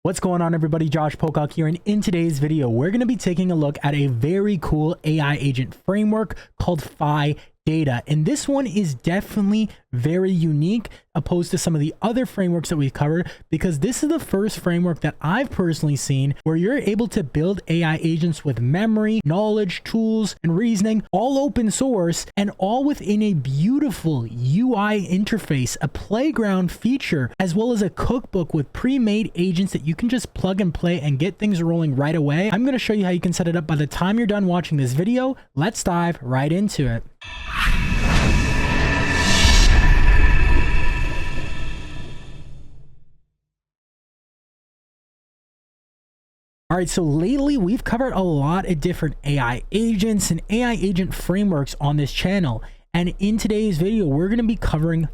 What's going on, everybody? Josh Pocock here, and in today's video we're going to be taking a look at a very cool AI agent framework called PhiData, and this one is definitely very unique opposed to some of the other frameworks that we've covered, because this is the first framework that I've personally seen where you're able to build AI agents with memory, knowledge, tools, and reasoning, all open source and all within a beautiful UI interface, a playground feature, as well as a cookbook with pre-made agents that you can just plug and play and get things rolling right away. I'm going to show you how you can set it up by the time you're done watching this video. Let's dive right into it. All right, so lately we've covered a lot of different AI agents and AI agent frameworks on this channel. And in today's video, we're going to be covering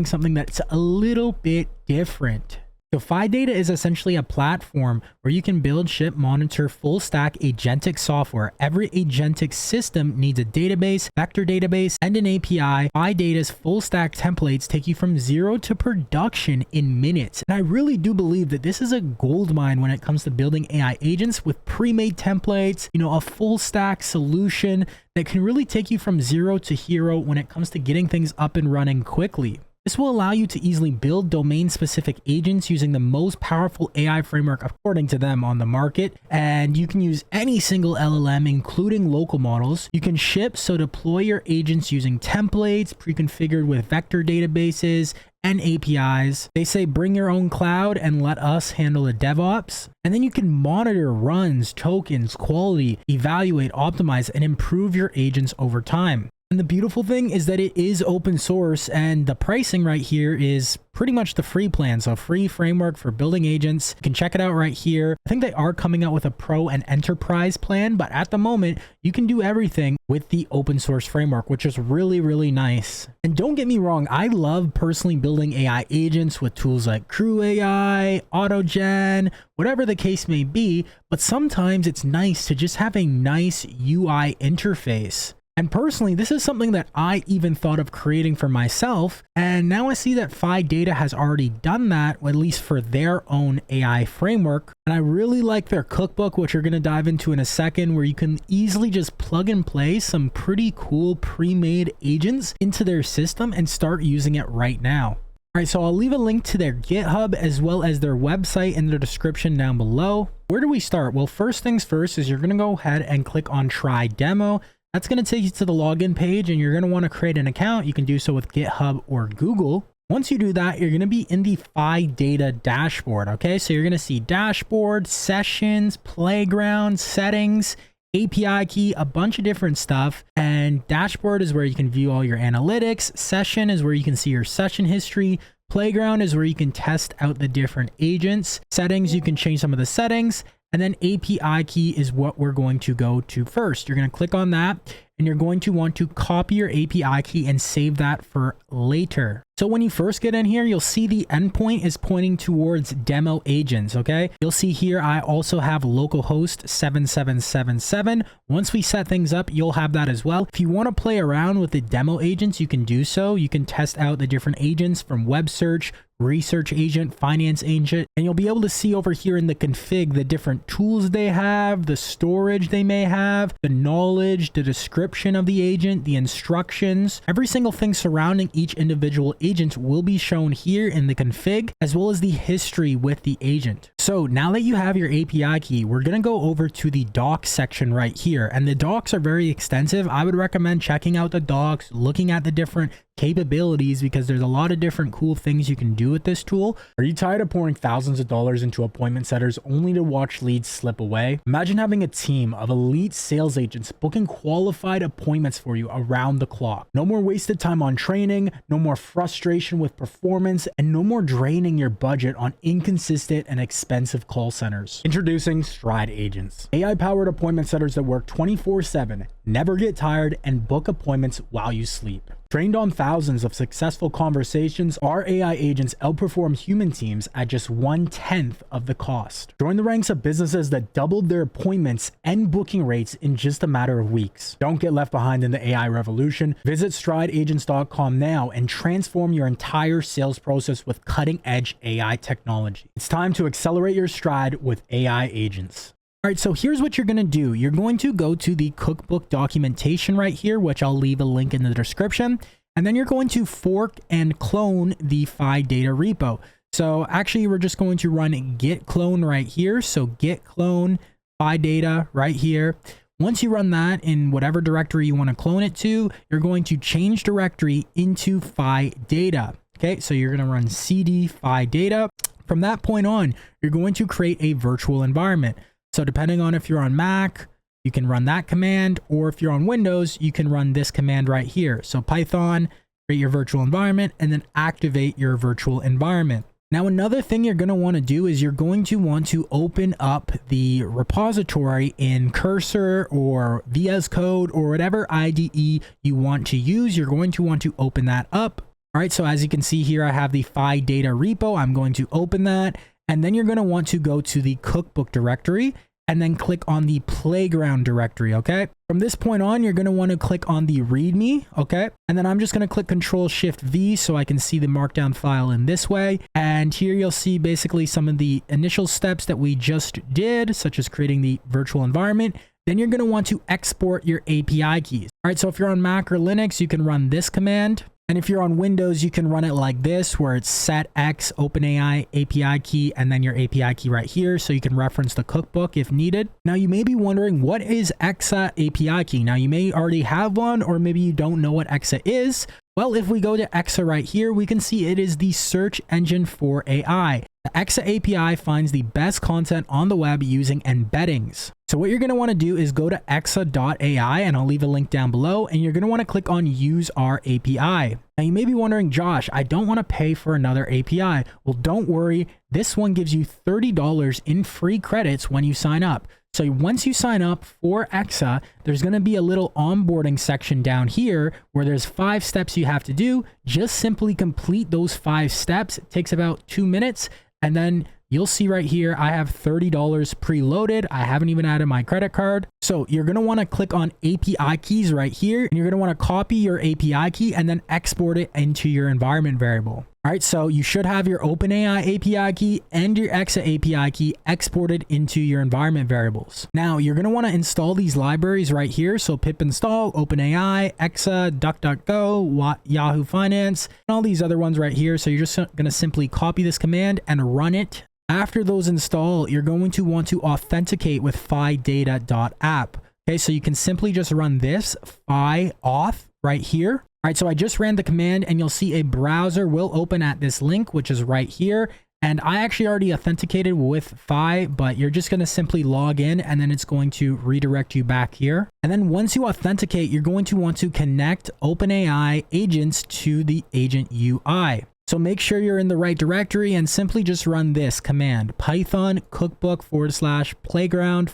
something that's a little bit different. So PhiData is essentially a platform where you can build, ship, monitor full stack agentic software. Every agentic system needs a database, vector database, and an API. PhiData's full stack templates take you from zero to production in minutes. And I really do believe that this is a gold mine when it comes to building AI agents with pre-made templates, a full stack solution that can really take you from zero to hero when it comes to getting things up and running quickly. This will allow you to easily build domain-specific agents using the most powerful AI framework according to them on the market, and you can use any single LLM, including local models. You can ship, so deploy your agents using templates pre-configured with vector databases and APIs. They say bring your own cloud and let us handle the DevOps. And then you can monitor runs, tokens, quality, evaluate, optimize, and improve your agents over time. And the beautiful thing is that it is open source, and the pricing right here is pretty much the free plan. So free framework for building agents. You can check it out right here. I think they are coming out with a pro and enterprise plan, but at the moment you can do everything with the open source framework, which is really, really nice. And don't get me wrong, I love personally building AI agents with tools like CrewAI, AutoGen, whatever the case may be, but sometimes it's nice to just have a nice UI interface. And personally, this is something that I even thought of creating for myself. And now I see that PhiData has already done that, at least for their own AI framework. And I really like their cookbook, which we're going to dive into in a second, where you can easily just plug and play some pretty cool pre-made agents into their system and start using it right now. All right, so I'll leave a link to their GitHub as well as their website in the description down below. Where do we start? Well, first things first is you're going to go ahead and click on Try Demo. That's going to take you to the login page, and you're going to want to create an account. You can do so with GitHub or Google. Once you do that, you're going to be in the PhiData dashboard. Okay, so you're going to see dashboard, sessions, playground, settings, API key, a bunch of different stuff. And dashboard is where you can view all your analytics. Session is where you can see your session history. Playground is where you can test out the different agents. Settings, you can change some of the settings. And then API key is what we're going to go to first. You're going to click on that, and you're going to want to copy your API key and save that for later. So when you first get in here, you'll see the endpoint is pointing towards demo agents, okay? You'll see here I also have localhost 7777. Once we set things up, you'll have that as well. If you want to play around with the demo agents, you can do so. You can test out the different agents from web search, research agent, finance agent, and you'll be able to see over here in the config the different tools they have, the storage they may have, the knowledge, the description of the agent, the instructions. Every single thing surrounding each individual agent will be shown here in the config, as well as the history with the agent. So now that you have your API key, we're going to go over to the docs section right here, and the docs are very extensive. I would recommend checking out the docs, looking at the different capabilities, because there's a lot of different cool things you can do with this tool. Are you tired of pouring thousands of dollars into appointment setters only to watch leads slip away? Imagine having a team of elite sales agents booking qualified appointments for you around the clock. No more wasted time on training, no more frustration with performance, and no more draining your budget on inconsistent and expensive call centers. Introducing Stride Agents, AI-powered appointment setters that work 24/7, never get tired, and book appointments while you sleep. Trained on thousands of successful conversations, our AI agents outperform human teams at just 1/10 of the cost. Join the ranks of businesses that doubled their appointments and booking rates in just a matter of weeks. Don't get left behind in the AI revolution. Visit strideagents.com now and transform your entire sales process with cutting-edge AI technology. It's time to accelerate your stride with AI agents. All right, so here's what you're going to do. You're going to go to the Cookbook documentation right here, which I'll leave a link in the description. And then you're going to fork and clone the PhiData repo. So actually, we're just going to run git clone right here. So git clone PhiData right here. Once you run that in whatever directory you want to clone it to, you're going to change directory into PhiData. Okay, so you're going to run cd PhiData. From that point on, you're going to create a virtual environment. So depending on if you're on Mac, you can run that command, or if you're on Windows, you can run this command right here. So Python, create your virtual environment, and then activate your virtual environment. Now, another thing you're going to want to do is you're going to want to open up the repository in Cursor or VS Code or whatever IDE you want to use. You're going to want to open that up. All right, so as you can see here, I have the PhiData repo. I'm going to open that. And then you're going to want to go to the Cookbook directory and then click on the playground directory, okay? From this point on, you're going to want to click on the README, okay? And then I'm just going to click Control-Shift-V so I can see the markdown file in this way. And here you'll see basically some of the initial steps that we just did, such as creating the virtual environment. Then you're going to want to export your API keys. All right, so if you're on Mac or Linux, you can run this command. And if you're on Windows, you can run it like this, where it's set x OpenAI API key and then your API key right here, so you can reference the cookbook if needed. Now, you may be wondering, what is EXA API key? Now, you may already have one, or maybe you don't know what EXA is. Well, if we go to EXA right here, we can see it is the search engine for AI. The EXA API finds the best content on the web using embeddings. So what you're going to want to do is go to exa.ai, and I'll leave a link down below, and you're going to want to click on Use Our API. Now, you may be wondering, Josh, I don't want to pay for another API. Well, don't worry. This one gives you $30 in free credits when you sign up. So once you sign up for EXA, there's going to be a little onboarding section down here where there's 5 steps you have to do. Just simply complete those 5 steps. It takes about 2 minutes. And then you'll see right here, I have $30 preloaded. I haven't even added my credit card. So you're going to want to click on API keys right here, and you're going to want to copy your API key and then export it into your environment variable. All right, so you should have your OpenAI API key and your EXA API key exported into your environment variables. Now, you're going to want to install these libraries right here. So pip install, OpenAI, EXA, DuckDuckGo, Yahoo Finance, and all these other ones right here. So you're just going to simply copy this command and run it. After those install, you're going to want to authenticate with PhiData.app. Okay, so you can simply just run this PhiAuth right here. All right, so I just ran the command, and you'll see a browser will open at this link, which is right here. And I actually already authenticated with Phi, but you're just going to simply log in, and then it's going to redirect you back here. And then once you authenticate, you're going to want to connect OpenAI agents to the agent UI. So make sure you're in the right directory and simply just run this command, Python cookbook /playground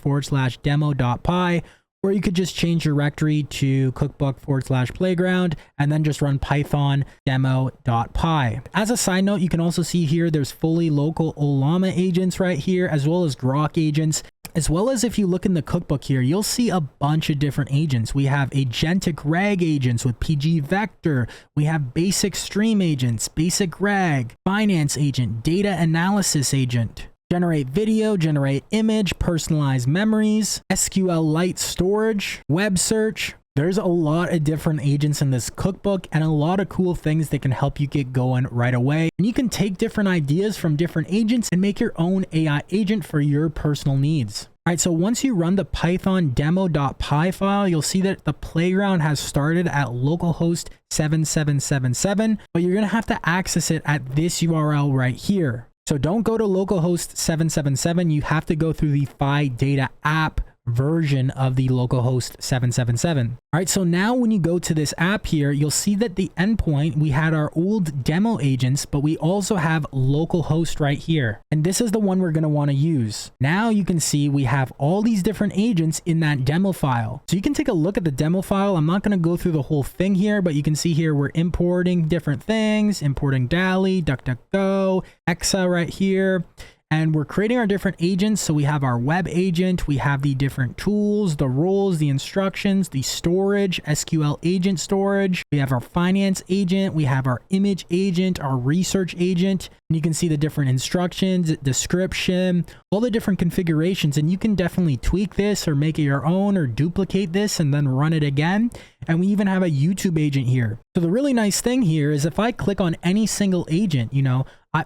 /demo.py, or you could just change your directory to cookbook /playground and then just run Python demo.py. As a side note, you can also see here there's fully local Ollama agents right here, as well as Grok agents. As well as if you look in the cookbook here, you'll see a bunch of different agents. We have agentic RAG agents with PG Vector. We have basic stream agents, basic RAG, finance agent, data analysis agent, generate video, generate image, personalized memories, SQLite storage, web search. There's a lot of different agents in this cookbook and a lot of cool things that can help you get going right away. And you can take different ideas from different agents and make your own AI agent for your personal needs. All right, so once you run the Python demo.py file, you'll see that the playground has started at localhost 7777, but you're going to have to access it at this URL right here. So don't go to localhost 777. You have to go through the PhiData app version of the localhost 777. All right, so now when you go to this app here, you'll see that the endpoint, we had our old demo agents, but we also have localhost right here. And this is the one we're going to want to use. Now you can see we have all these different agents in that demo file. So you can take a look at the demo file. I'm not going to go through the whole thing here, but you can see here we're importing different things, importing DALL-E, DuckDuckGo, Exa right here. And we're creating our different agents. So we have our web agent, we have the different tools, the roles, the instructions, the storage, SQL agent storage. We have our finance agent, we have our image agent, our research agent. And you can see the different instructions, description, all the different configurations. And you can definitely tweak this or make it your own or duplicate this and then run it again. And we even have a YouTube agent here. So the really nice thing here is if I click on any single agent,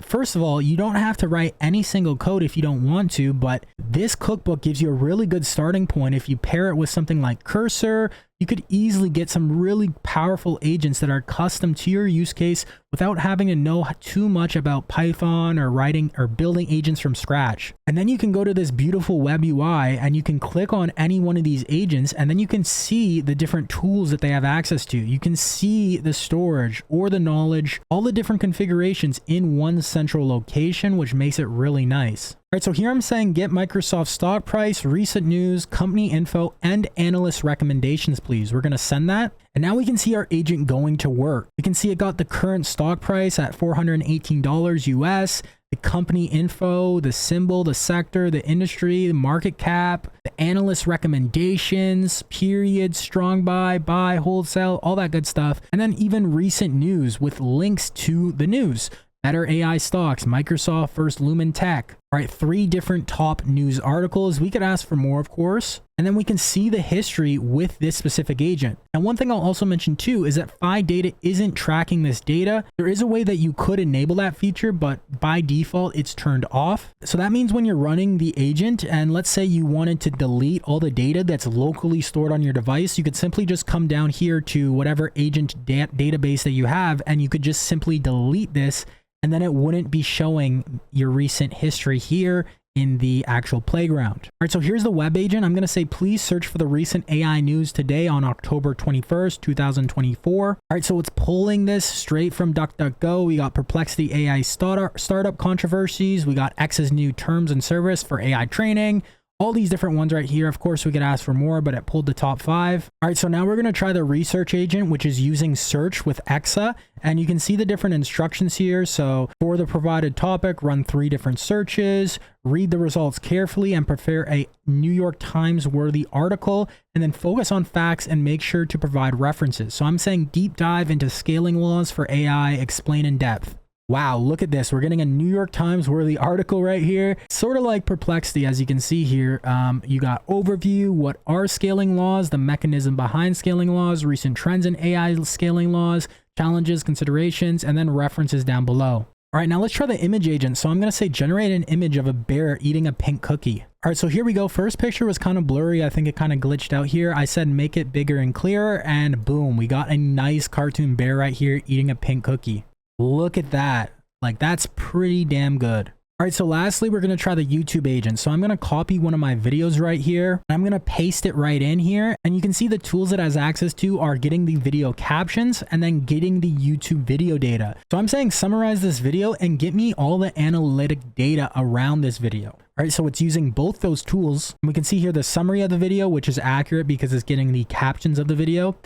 first of all, you don't have to write any single code if you don't want to, but this cookbook gives you a really good starting point. If you pair it with something like Cursor, you could easily get some really powerful agents that are custom to your use case without having to know too much about Python or writing or building agents from scratch. And then you can go to this beautiful web UI and you can click on any one of these agents and then you can see the different tools that they have access to. You can see the storage or the knowledge, all the different configurations in one central location, which makes it really nice. All right, so here I'm saying get Microsoft stock price, recent news, company info, and analyst recommendations, please. We're going to send that. And now we can see our agent going to work. We can see it got the current stock price at $418 US, the company info, the symbol, the sector, the industry, the market cap, the analyst recommendations, period, strong buy, hold, sell, all that good stuff. And then even recent news with links to the news. Better AI stocks, Microsoft versus Lumen Tech. All right, 3 different top news articles. We could ask for more, of course. And then we can see the history with this specific agent. And one thing I'll also mention too is that PhiData isn't tracking this data. There is a way that you could enable that feature, but by default, it's turned off. So that means when you're running the agent, and let's say you wanted to delete all the data that's locally stored on your device, you could simply just come down here to whatever agent database that you have, and you could just simply delete this. And then it wouldn't be showing your recent history here in the actual playground. All right, so here's the web agent. I'm going to say, please search for the recent AI news today on October 21st, 2024. All right, so it's pulling this straight from DuckDuckGo. We got Perplexity AI startup controversies. We got X's new terms and service for AI training. All these different ones right here. Of course, we could ask for more, but it pulled the top 5. All right, so now we're going to try the research agent, which is using search with Exa. And you can see the different instructions here. So for the provided topic, run 3 different searches, read the results carefully and prepare a New York Times worthy article, and then focus on facts and make sure to provide references. So I'm saying deep dive into scaling laws for AI, explain in depth. Wow, look at this. We're getting a New York Times worthy article right here. Sort of like Perplexity, as you can see here. You got overview, what are scaling laws, the mechanism behind scaling laws, recent trends in AI scaling laws, challenges, considerations, and then references down below. All right, now let's try the image agent. So I'm going to say generate an image of a bear eating a pink cookie. All right, so here we go. First picture was kind of blurry. I think it kind of glitched out here. I said make it bigger and clearer, and boom, we got a nice cartoon bear right here eating a pink cookie. Look at that. Like, that's pretty damn good. All right, so lastly, we're going to try the YouTube agent. So I'm going to copy one of my videos right here. I'm going to paste it right in here. And you can see the tools it has access to are getting the video captions and then getting the YouTube video data. So I'm saying summarize this video and get me all the analytic data around this video. All right, so it's using both those tools. And we can see here the summary of the video, which is accurate because it's getting the captions of the video.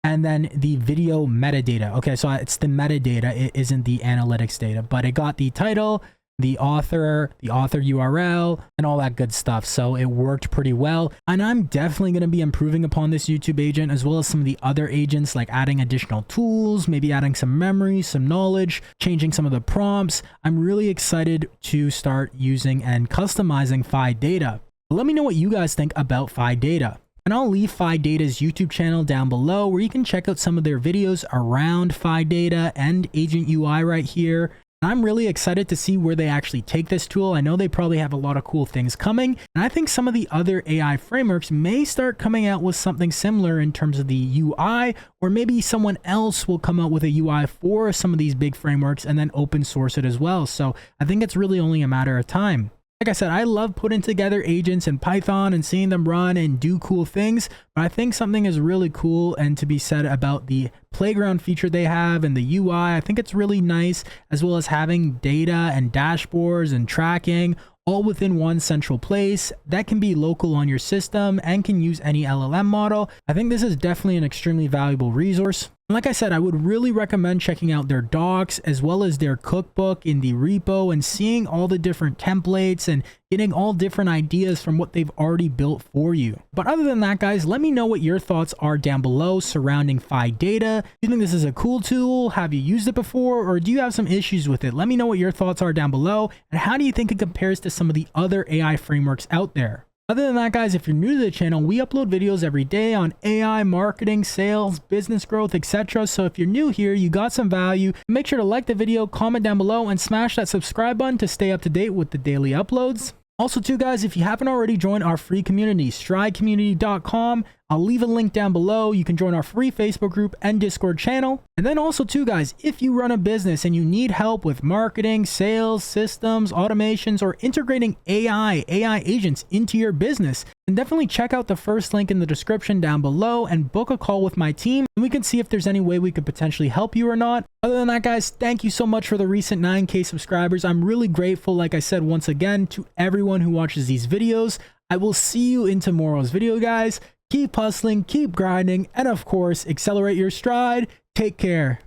And then the video metadata. Okay, so it's the metadata. It isn't the analytics data, but it got the title, the author URL, and all that good stuff. So it worked pretty well. And I'm definitely going to be improving upon this YouTube agent as well as some of the other agents, like adding additional tools, maybe adding some memory, some knowledge, changing some of the prompts. I'm really excited to start using and customizing PhiData. Let me know what you guys think about PhiData. And I'll leave PhiData's YouTube channel down below where you can check out some of their videos around PhiData and Agent UI right here. I'm really excited to see where they actually take this tool. I know they probably have a lot of cool things coming, and I think some of the other AI frameworks may start coming out with something similar in terms of the UI, or maybe someone else will come out with a UI for some of these big frameworks and then open source it as well. So I think it's really only a matter of time. Like I said, I love putting together agents in Python and seeing them run and do cool things, but I think something is really cool and to be said about the playground feature they have and the UI. I think it's really nice, as well as having data and dashboards and tracking all within one central place that can be local on your system and can use any LLM model. I think this is definitely an extremely valuable resource. And like I said, I would really recommend checking out their docs as well as their cookbook in the repo and seeing all the different templates and getting all different ideas from what they've already built for you. But other than that, guys, let me know what your thoughts are down below surrounding PhiData. Do you think this is a cool tool? Have you used it before, or do you have some issues with it? Let me know what your thoughts are down below, and how do you think it compares to some of the other AI frameworks out there? Other than that, guys, if you're new to the channel, we upload videos every day on AI, marketing, sales, business growth, etc. So if you're new here, you got some value, make sure to like the video, comment down below, and smash that subscribe button to stay up to date with the daily uploads. Also too, guys, if you haven't already joined our free community, stridecommunity.com, I'll leave a link down below. You can join our free Facebook group and Discord channel. And then also too, guys, if you run a business and you need help with marketing, sales, systems, automations, or integrating AI agents into your business, then definitely check out the first link in the description down below and book a call with my team, and we can see if there's any way we could potentially help you or not. Other than that, guys, thank you so much for the recent 9K subscribers. I'm really grateful, like I said, once again, to everyone who watches these videos. I will see you in tomorrow's video, guys. Keep hustling, keep grinding, and of course, accelerate your stride. Take care.